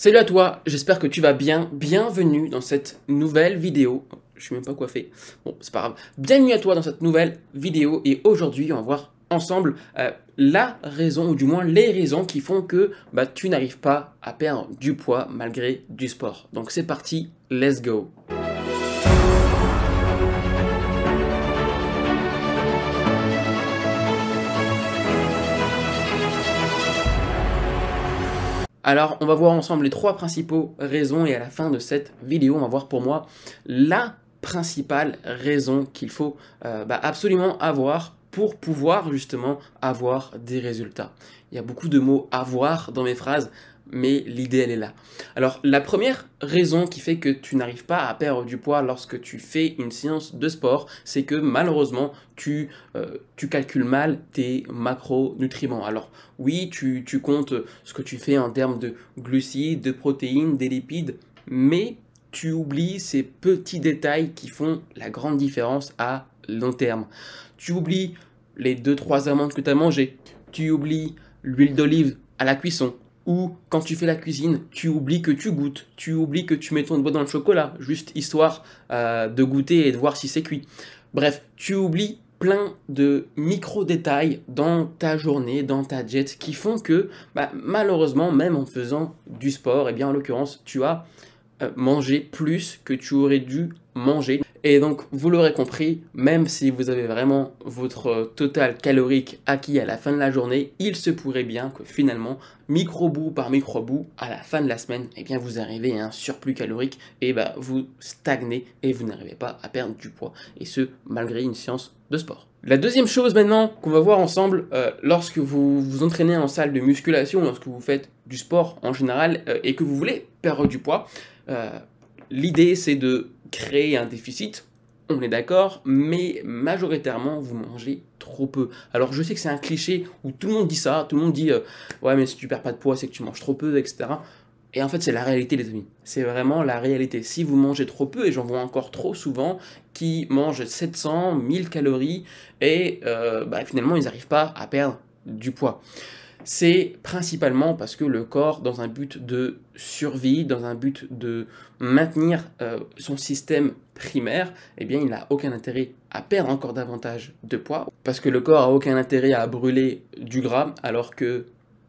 Salut à toi, j'espère que tu vas bien. Bienvenue dans cette nouvelle vidéo. Je suis même pas coiffé. Bon, c'est pas grave. Bienvenue à toi dans cette nouvelle vidéo. Et aujourd'hui, on va voir ensemble la raison, ou du moins les raisons qui font que tu n'arrives pas à perdre du poids malgré du sport. Donc c'est parti, let's go. Alors, on va voir ensemble les trois principaux raisons et à la fin de cette vidéo, on va voir pour moi la principale raison qu'il faut absolument avoir pour pouvoir justement avoir des résultats. Il y a beaucoup de mots « avoir » dans mes phrases, mais l'idée elle est là. Alors la première raison qui fait que tu n'arrives pas à perdre du poids lorsque tu fais une séance de sport, c'est que malheureusement tu calcules mal tes macronutriments. Alors oui, tu comptes ce que tu fais en termes de glucides, de protéines, des lipides, mais tu oublies ces petits détails qui font la grande différence à long terme. Tu oublies les 2-3 amandes que tu as mangées, tu oublies l'huile d'olive à la cuisson, ou quand tu fais la cuisine, tu oublies que tu goûtes, tu oublies que tu mets ton doigt dans le chocolat, juste histoire de goûter et de voir si c'est cuit. Bref, tu oublies plein de micro-détails dans ta journée, dans ta diète, qui font que malheureusement, même en faisant du sport, et bien en l'occurrence, tu as mangé plus que tu aurais dû manger. Et donc, vous l'aurez compris, même si vous avez vraiment votre total calorique acquis à la fin de la journée, il se pourrait bien que finalement, micro-bout par micro-bout, à la fin de la semaine, eh bien, vous arrivez à un surplus calorique et vous stagnez et vous n'arrivez pas à perdre du poids. Et ce, malgré une séance de sport. La deuxième chose maintenant qu'on va voir ensemble, lorsque vous vous entraînez en salle de musculation, lorsque vous faites du sport en général et que vous voulez perdre du poids, l'idée c'est de créer un déficit, on est d'accord, mais majoritairement vous mangez trop peu. Alors je sais que c'est un cliché où tout le monde dit ça, tout le monde dit ouais mais si tu perds pas de poids c'est que tu manges trop peu, etc. Et en fait c'est la réalité les amis, c'est vraiment la réalité. Si vous mangez trop peu, et j'en vois encore trop souvent, qui mangent 700, 1000 calories et finalement ils n'arrivent pas à perdre du poids. C'est principalement parce que le corps, dans un but de survie, dans un but de maintenir son système primaire, eh bien, il n'a aucun intérêt à perdre encore davantage de poids, parce que le corps a aucun intérêt à brûler du gras, alors que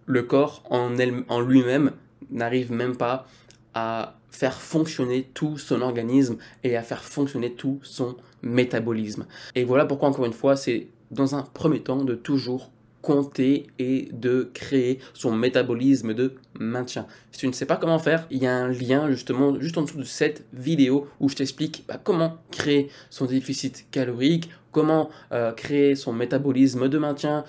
le corps en lui-même n'arrive même pas à faire fonctionner tout son organisme et à faire fonctionner tout son métabolisme. Et voilà pourquoi, encore une fois, c'est dans un premier temps de toujours compter et de créer son métabolisme de maintien. Si tu ne sais pas comment faire, il y a un lien justement juste en dessous de cette vidéo où je t'explique comment créer son déficit calorique, comment créer son métabolisme de maintien,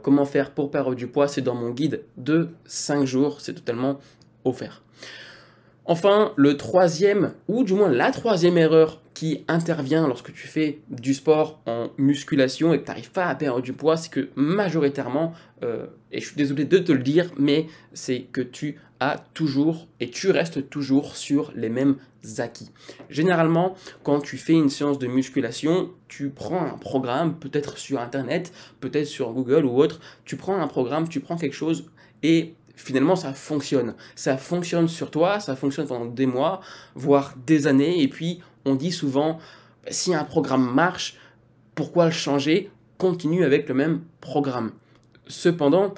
comment faire pour perdre du poids. C'est dans mon guide de 5 jours, c'est totalement offert. Enfin, le troisième, ou du moins la troisième erreur qui intervient lorsque tu fais du sport en musculation et que tu n'arrives pas à perdre du poids, c'est que majoritairement, et je suis désolé de te le dire, mais c'est que tu as toujours et tu restes toujours sur les mêmes acquis. Généralement, quand tu fais une séance de musculation, tu prends un programme, peut-être sur Internet, peut-être sur Google ou autre, tu prends un programme, tu prends quelque chose et finalement, ça fonctionne. Ça fonctionne sur toi, ça fonctionne pendant des mois, voire des années. Et puis, on dit souvent, si un programme marche, pourquoi le changer? Continue avec le même programme. Cependant,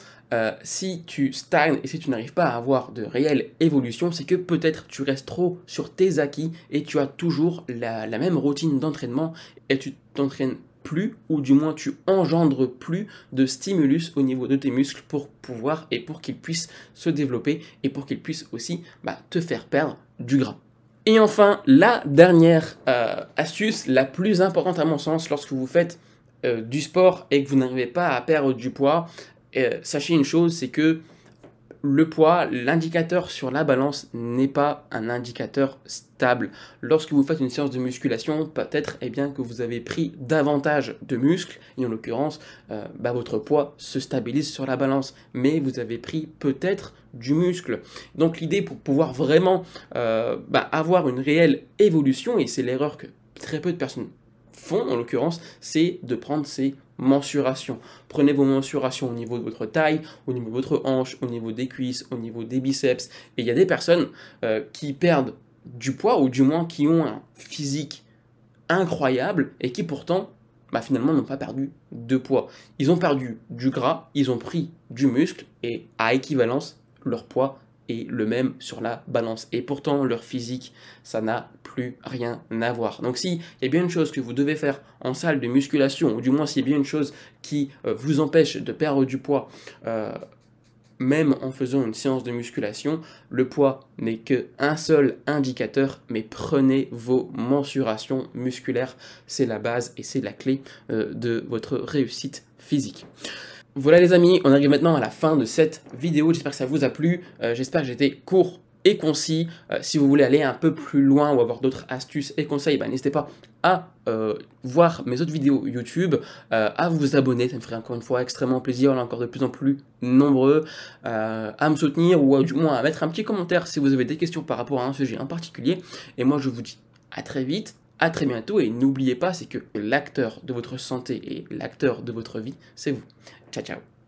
si tu stagnes et si tu n'arrives pas à avoir de réelle évolution, c'est que peut-être tu restes trop sur tes acquis et tu as toujours la même routine d'entraînement et tu t'entraînes plus, ou du moins tu engendres plus de stimulus au niveau de tes muscles pour pouvoir et pour qu'ils puissent se développer et pour qu'ils puissent aussi te faire perdre du gras. Et enfin, la dernière astuce, la plus importante à mon sens lorsque vous faites du sport et que vous n'arrivez pas à perdre du poids, sachez une chose, c'est que le poids, l'indicateur sur la balance n'est pas un indicateur stable. Lorsque vous faites une séance de musculation, peut-être que vous avez pris davantage de muscles, et en l'occurrence, votre poids se stabilise sur la balance, mais vous avez pris peut-être du muscle. Donc l'idée pour pouvoir vraiment avoir une réelle évolution, et c'est l'erreur que très peu de personnes font en l'occurrence, c'est de prendre ces mensurations. Prenez vos mensurations au niveau de votre taille, au niveau de votre hanche, au niveau des cuisses, au niveau des biceps. Et il y a des personnes qui perdent du poids, ou du moins qui ont un physique incroyable et qui pourtant finalement n'ont pas perdu de poids. Ils ont perdu du gras, ils ont pris du muscle et à équivalence, leur poids est le même sur la balance. Et pourtant, leur physique, ça n'a plus rien à voir. Donc s'il y a bien une chose que vous devez faire en salle de musculation, ou du moins s'il y a bien une chose qui vous empêche de perdre du poids, même en faisant une séance de musculation, le poids n'est qu'un seul indicateur, mais prenez vos mensurations musculaires, c'est la base et c'est la clé de votre réussite physique. Voilà les amis, on arrive maintenant à la fin de cette vidéo, j'espère que ça vous a plu, j'espère que j'ai été court et concis. Si vous voulez aller un peu plus loin ou avoir d'autres astuces et conseils, n'hésitez pas à voir mes autres vidéos YouTube, à vous abonner, ça me ferait encore une fois extrêmement plaisir, on est encore de plus en plus nombreux, à me soutenir ou du moins à mettre un petit commentaire si vous avez des questions par rapport à un sujet en particulier. Et moi je vous dis à très vite, à très bientôt, et n'oubliez pas, c'est que l'acteur de votre santé et l'acteur de votre vie, c'est vous. Ciao ciao.